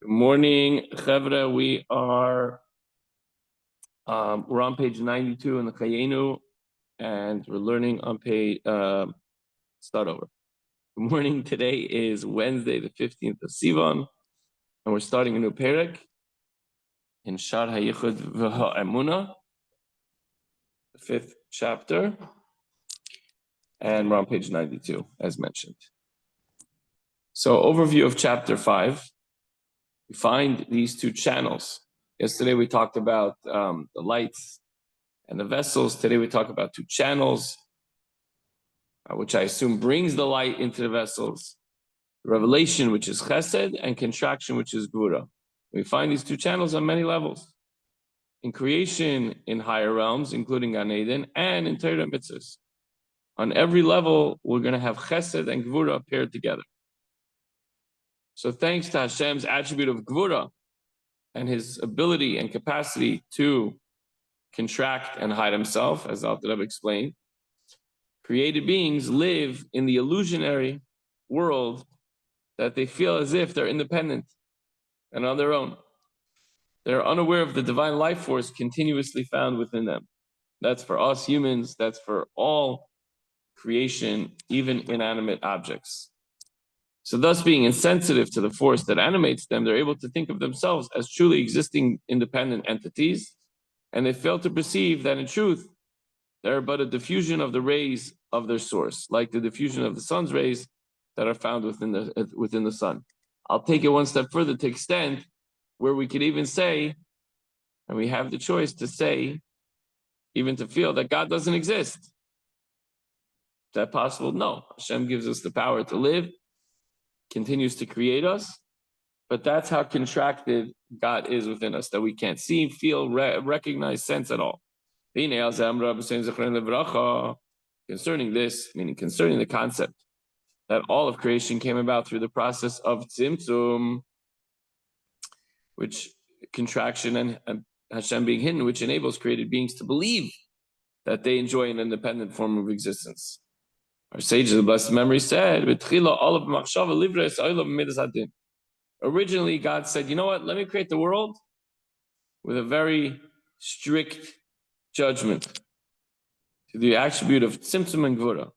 Good morning, Gevurah. We're on page 92 in the Chayenu, and we're learning on page. Start over. Good morning. Today is Wednesday, the 15th of Sivan, and we're starting a new perek in Shar HaYichud v'Ha'emunah, the 5th chapter, and we're on page 92, as mentioned. So, overview of chapter 5. We find these two channels. Yesterday we talked about the lights and the vessels. Today we talk about two channels, which I assume brings the light into the vessels. Revelation, which is Chesed, and contraction, which is Gevurah. We find these two channels on many levels. In creation, in higher realms, including Gan Eden, and in Torah mitzvahs. On every level, we're going to have Chesed and Gevurah paired together. So thanks to Hashem's attribute of Gevurah and his ability and capacity to contract and hide himself, as Alter Rebbe explained, created beings live in the illusionary world that they feel as if they're independent and on their own. They're unaware of the divine life force continuously found within them. That's for us humans, that's for all creation, even inanimate objects. So thus being insensitive to the force that animates them, they're able to think of themselves as truly existing independent entities, and they fail to perceive that in truth, they're but a diffusion of the rays of their source, like the diffusion of the sun's rays that are found within the sun. I'll take it one step further to extend where we could even say, and we have the choice to say, even to feel that God doesn't exist. Is that possible? No. Hashem gives us the power to live, continues to create us, but that's how contracted God is within us, that we can't see, feel, recognize, sense at all. Concerning this, meaning concerning the concept that all of creation came about through the process of tzimtzum, which contraction and Hashem being hidden, which enables created beings to believe that they enjoy an independent form of existence. Our sages of blessed memory said, originally God said, you know what, let me create the world with a very strict judgment to the attribute of tzimtzum and Gevurah.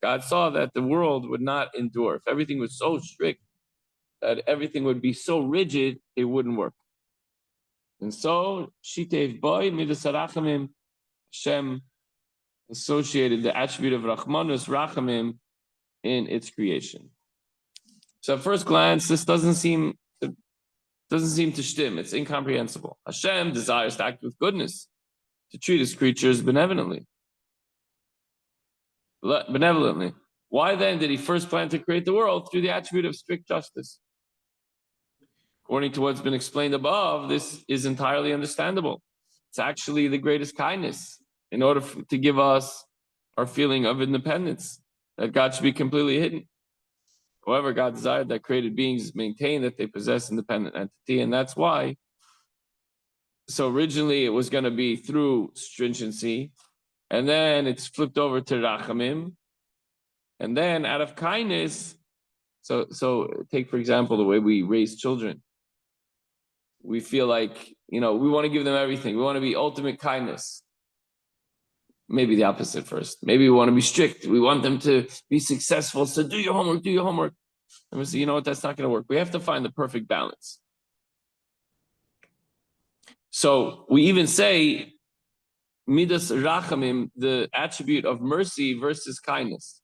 God saw that the world would not endure. If everything was so strict, that everything would be so rigid, it wouldn't work. And so, Shitev Boy, Midas Rachamim, Hashem associated the attribute of Rachmanus, Rachamim, in its creation. So at first glance, this doesn't seem to shtim. It's incomprehensible. Hashem desires to act with goodness, to treat his creatures benevolently. Why then did he first plan to create the world through the attribute of strict justice? According to what's been explained above, this is entirely understandable. It's actually the greatest kindness in order to give us our feeling of independence, that God should be completely hidden. However, God desired that created beings maintain that they possess independent entity, and that's why. So originally it was going to be through stringency, and then it's flipped over to rachamim, and then out of kindness, so take for example the way we raise children. We feel like, we want to give them everything. We want to be ultimate kindness. Maybe the opposite first. Maybe we want to be strict. We want them to be successful. So do your homework. And we say, you know what, that's not going to work. We have to find the perfect balance. So we even say, Midas Rachamim, the attribute of mercy versus kindness.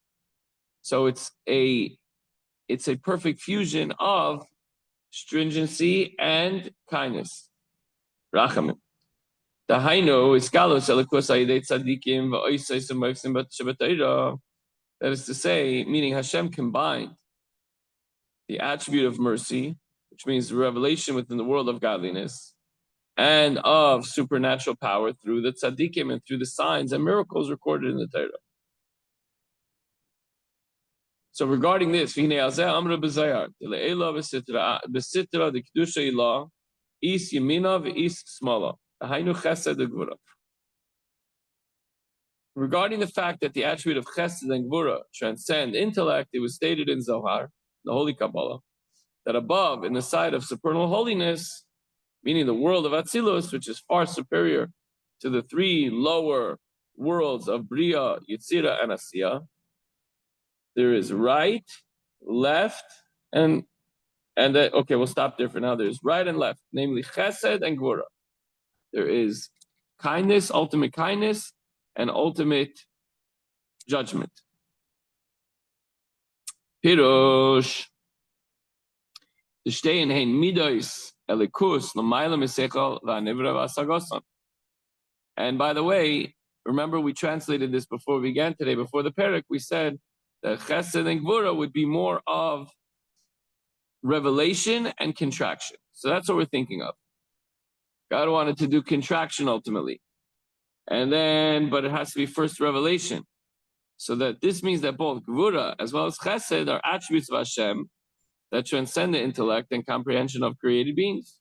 So it's a perfect fusion of stringency and kindness. Rachamim. Dahainu is galos elikus ayidei tzadikim va'oisais u'moifsim b'Torah. That is to say, meaning Hashem combined the attribute of mercy, which means revelation within the world of godliness, and of supernatural power through the tzaddikim and through the signs and miracles recorded in the Torah. So regarding this, Amra b'Zayar, Le'ela b'Sitra the Kedusha Ilah, Is Yemina v'Is Smala, Hainu Chesed Gevurah. Regarding the fact that the attribute of Chesed and Gevurah transcend intellect, it was stated in Zohar, the Holy Kabbalah, that above, in the side of supernal holiness, meaning the world of Atzilus, which is far superior to the three lower worlds of Bria, Yetzira, and Asiya, there is right, left, and okay, we'll stop there for now. There's right and left, namely Chesed and Gevurah. There is kindness, ultimate kindness, and ultimate judgment. Pirush. And by the way, remember we translated this before we began today, before the parak, we said that Chesed and Gevurah would be more of revelation and contraction. So that's what we're thinking of. God wanted to do contraction ultimately. And then, but it has to be first revelation. So that this means that both Gevurah as well as Chesed are attributes of Hashem that transcend the intellect and comprehension of created beings.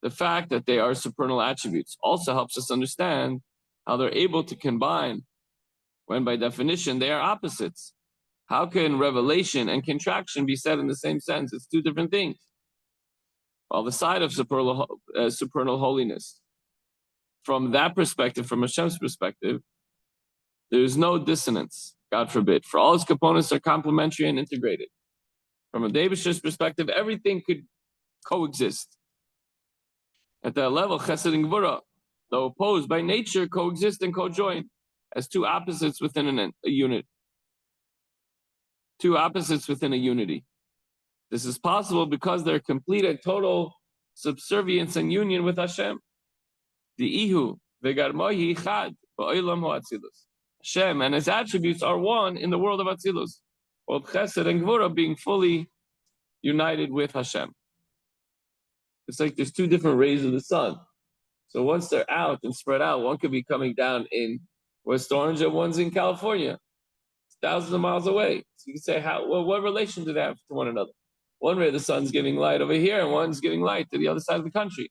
The fact that they are supernal attributes also helps us understand how they're able to combine when by definition they are opposites. How can revelation and contraction be said in the same sense? It's two different things. While the side of supernal holiness, from that perspective, from Hashem's perspective, there is no dissonance, God forbid. For all its components are complementary and integrated. From a Davisher's perspective, everything could coexist. At that level, Chesed and Gevurah, though opposed by nature, coexist and co-join as two opposites within a unit. Two opposites within a unity. This is possible because they're complete and total subservience and union with Hashem. The Ihu, Vegarmohi Chad, Ba'olam Ha'atzilus. Hashem and His attributes are one in the world of Atzilus. Both Chesed and Gevurah being fully united with Hashem. It's like there's two different rays of the sun. So once they're out and spread out, one could be coming down in West Orange and one's in California. It's thousands of miles away. So you can say, what relation do they have to one another? One ray of the sun's giving light over here and one's giving light to the other side of the country.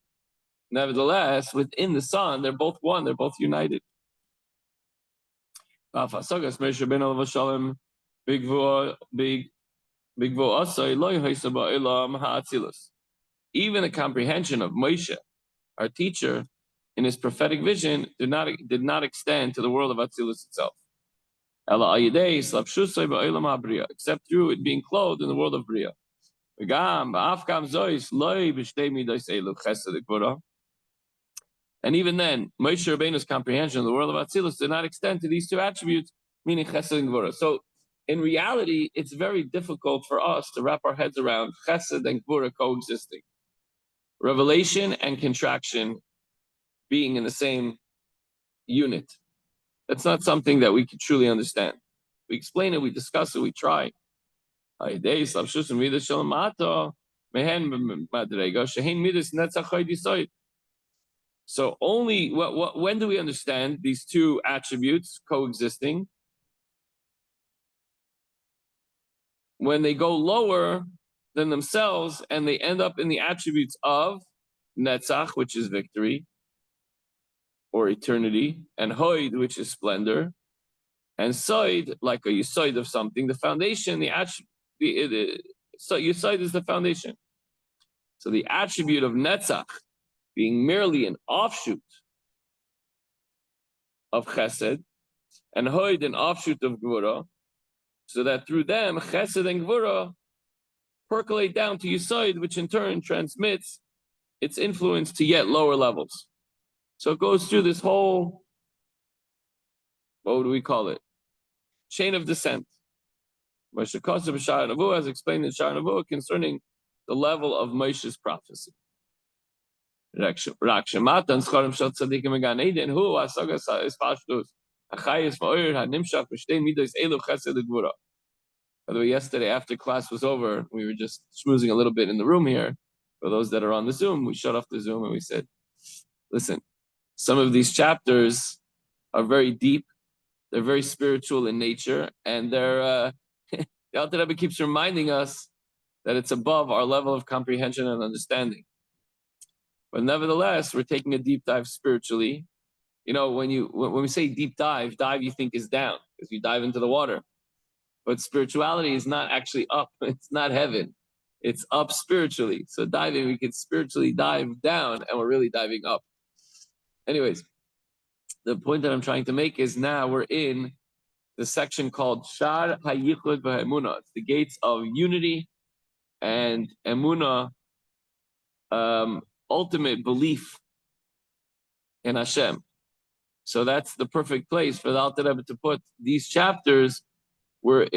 Nevertheless, within the sun, they're both one, they're both united. Even the comprehension of Moshe, our teacher, in his prophetic vision, did not extend to the world of Atzilus itself. Except through it being clothed in the world of Bria. And even then, Moshe Rabbeinu's comprehension of the world of Atzilus did not extend to these two attributes, meaning Chesed and Gevurah. So, in reality, it's very difficult for us to wrap our heads around Chesed and Gevurah coexisting. Revelation and contraction being in the same unit. That's not something that we can truly understand. We explain it, we discuss it, we try. So only when do we understand these two attributes coexisting? When they go lower than themselves and they end up in the attributes of Netzach, which is victory or eternity, and Hoid, which is splendor, and Soid, like a Yisoid of something, the foundation, so Yisoid is the foundation. So the attribute of Netzach being merely an offshoot of Chesed, and Hoid an offshoot of Gevurah, so that through them, Chesed and Gevurah percolate down to Yisoid, which in turn transmits its influence to yet lower levels. So it goes through this whole, what do we call it? Chain of descent. Moshe Kosev Sha'ar Nevuah has explained in Sha'ar Nevuah concerning the level of Moshe's prophecy. But by the way, yesterday after class was over, we were just schmoozing a little bit in the room here. For those that are on the Zoom, we shut off the Zoom and we said, listen, some of these chapters are very deep, they're very spiritual in nature, and they're the Alter Rebbe keeps reminding us that it's above our level of comprehension and understanding. But nevertheless, we're taking a deep dive spiritually. You know, when we say deep dive you think is down, because you dive into the water. But spirituality is not actually up, it's not heaven. It's up spiritually. So diving, we could spiritually dive down, and we're really diving up. Anyways, the point that I'm trying to make is now we're in the section called Shar HaYichud VaEmunah. It's the gates of unity and Emunah, ultimate belief in Hashem. So that's the perfect place for the Alter Rebbe to put these chapters where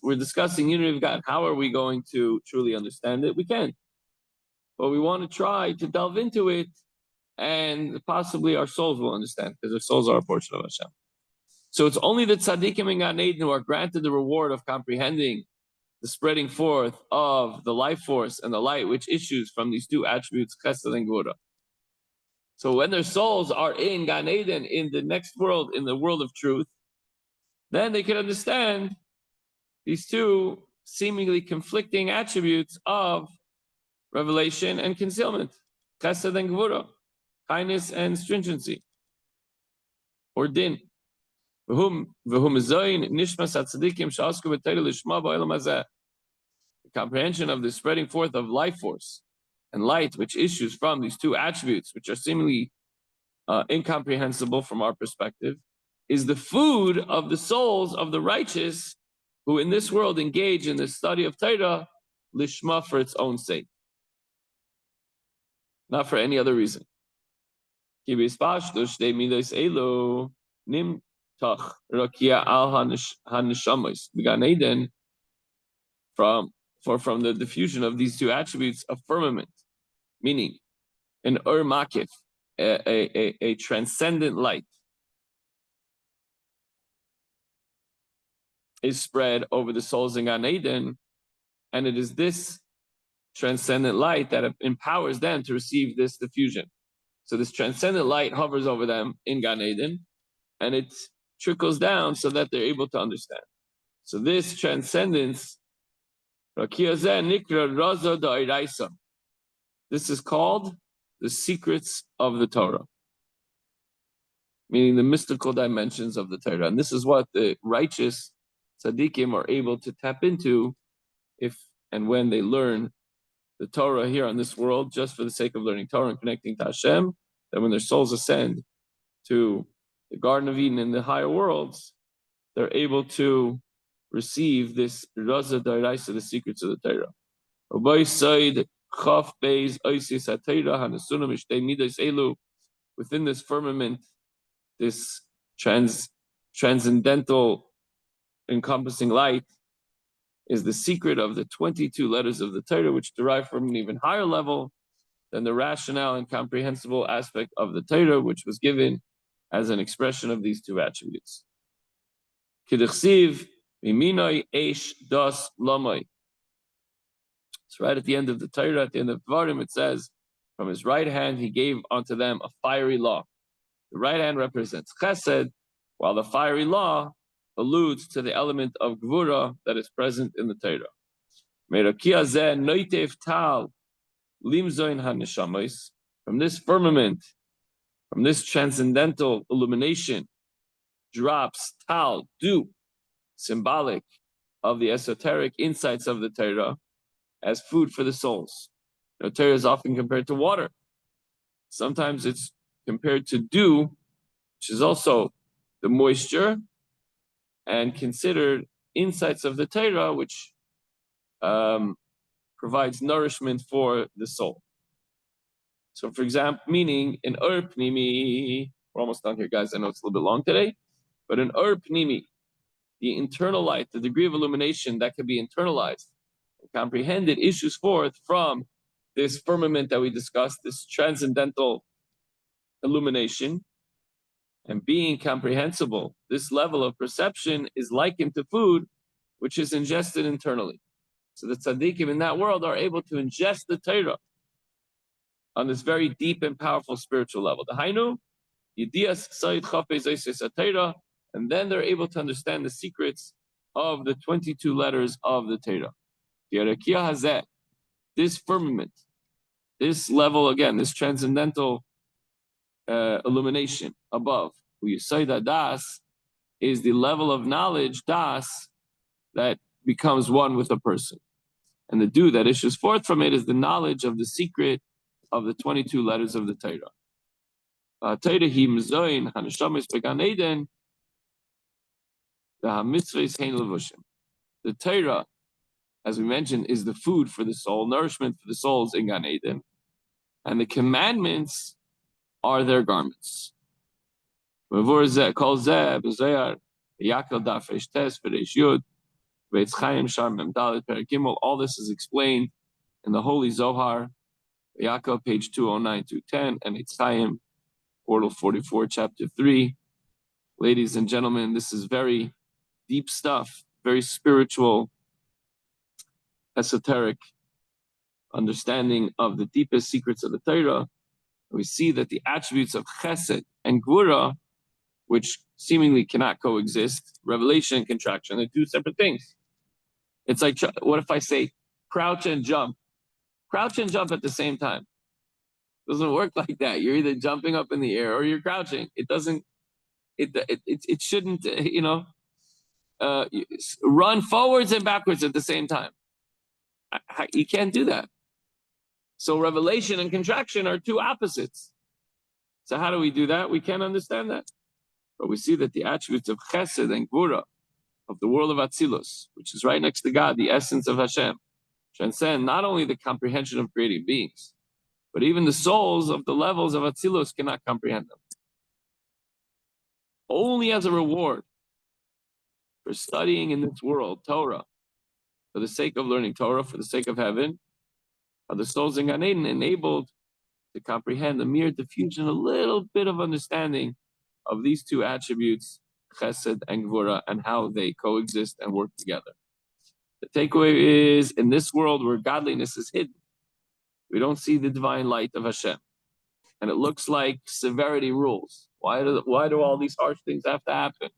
we're discussing unity of God. How are we going to truly understand it? We can. But we want to try to delve into it, and possibly our souls will understand, because our souls are a portion of Hashem. So it's only the tzaddikim in Gan Eden who are granted the reward of comprehending the spreading forth of the life force and the light which issues from these two attributes, Chesed and Gevurah. So when their souls are in Gan Eden, in the next world, in the world of truth, then they can understand these two seemingly conflicting attributes of revelation and concealment, Chesed and Gevurah, kindness and stringency, or din. The comprehension of the spreading forth of life force and light, which issues from these two attributes, which are seemingly incomprehensible from our perspective, is the food of the souls of the righteous who in this world engage in the study of Torah, lishma, for its own sake, not for any other reason. From the diffusion of these two attributes, a firmament, meaning an ur makif, a transcendent light, is spread over the souls in Gan Eden, and it is this transcendent light that empowers them to receive this diffusion. So this transcendent light hovers over them in Gan Eden, and it trickles down so that they're able to understand. So this transcendence, this is called the secrets of the Torah, meaning the mystical dimensions of the Torah. And this is what the righteous tzaddikim are able to tap into if and when they learn the Torah here on this world, just for the sake of learning Torah and connecting to Hashem. Then when their souls ascend to the Garden of Eden in the higher worlds, they're able to receive this Raza Dairaisa, the secrets of the Torah. Within this firmament, this transcendental encompassing light, is the secret of the 22 letters of the Torah, which derive from an even higher level than the rationale and comprehensible aspect of the Torah, which was given as an expression of these two attributes. K'dechsiv miminoi eish das lamoi. It's right at the end of the Torah, at the end of Dvarim, it says, from his right hand he gave unto them a fiery law. The right hand represents Chesed, while the fiery law alludes to the element of Gevurah that is present in the Torah. From this firmament, from this transcendental illumination, drops tal, dew, symbolic of the esoteric insights of the Torah, as food for the souls. Torah is often compared to water. Sometimes it's compared to dew, which is also the moisture, and considered insights of the Torah, which provides nourishment for the soul. So, for example, meaning an ur pnimi, we're almost done here, guys. I know it's a little bit long today, but an ur pnimi, the internal light, the degree of illumination that can be internalized and comprehended, issues forth from this firmament that we discussed, this transcendental illumination. And being comprehensible, this level of perception is likened to food, which is ingested internally. So the tzaddikim in that world are able to ingest the Torah on this very deep and powerful spiritual level. The Hainu, Yedias Sayid Chafez Eises Torah, and then they're able to understand the secrets of the 22 letters of the Torah. This firmament, this level again, this transcendental illumination above, who you say that das is the level of knowledge, das, that becomes one with a person. And the dew that issues forth from it is the knowledge of the secret of the 22 letters of the Torah. Torah hi mzoin hanashamis began Eden, the hamitzvahs hein levushim. The Torah, as we mentioned, is the food for the soul, nourishment for the souls in Gan Eden, and the commandments are their garments. All this is explained in the Holy Zohar, Yaakov, page 209-210, and Eitz Chaim, portal 44, chapter 3. Ladies and gentlemen, this is very deep stuff, very spiritual, esoteric understanding of the deepest secrets of the Torah. We see that the attributes of Chesed and Gevurah, which seemingly cannot coexist, revelation and contraction, they're two separate things. It's like, what if I say crouch and jump? Crouch and jump at the same time. It doesn't work like that. You're either jumping up in the air or you're crouching. It doesn't, it shouldn't, run forwards and backwards at the same time. You can't do that. So revelation and contraction are two opposites. So how do we do that? We can't understand that. But we see that the attributes of Chesed and Gevurah, of the world of Atzilus, which is right next to God, the essence of Hashem, transcend not only the comprehension of creating beings, but even the souls of the levels of Atzilus cannot comprehend them. Only as a reward for studying in this world, Torah, for the sake of learning Torah, for the sake of heaven, are the souls in Gan Eden enabled to comprehend the mere diffusion, a little bit of understanding of these two attributes, Chesed and Gevurah, and how they coexist and work together. The takeaway is, in this world where godliness is hidden, we don't see the divine light of Hashem. And it looks like severity rules. Why do all these harsh things have to happen?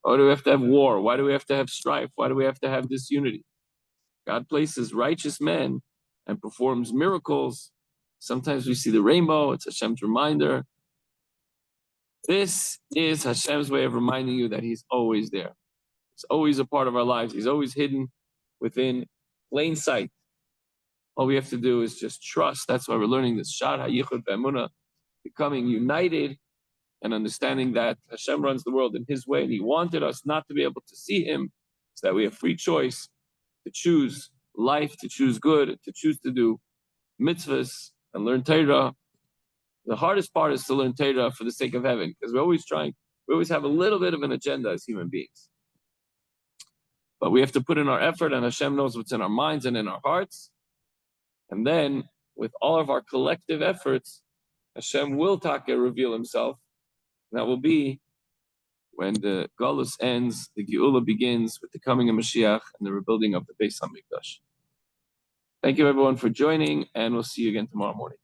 Why do we have to have war? Why do we have to have strife? Why do we have to have disunity? God places righteous men and performs miracles. Sometimes we see the rainbow. It's Hashem's reminder. This is Hashem's way of reminding you that He's always there. He's always a part of our lives. He's always hidden within plain sight. All we have to do is just trust. That's why we're learning this Shar HaYichud Be'emunah, becoming united and understanding that Hashem runs the world in His way, and He wanted us not to be able to see Him, so that we have free choice to choose life, to choose good, to choose to do mitzvahs and learn Torah. The hardest part is to learn Torah for the sake of heaven, because we always have a little bit of an agenda as human beings. But we have to put in our effort, and Hashem knows what's in our minds and in our hearts. And then, with all of our collective efforts, Hashem will reveal Himself. And that will be when the Galus ends, the Geula begins with the coming of Mashiach and the rebuilding of the Beis HaMikdash. Thank you everyone for joining, and we'll see you again tomorrow morning.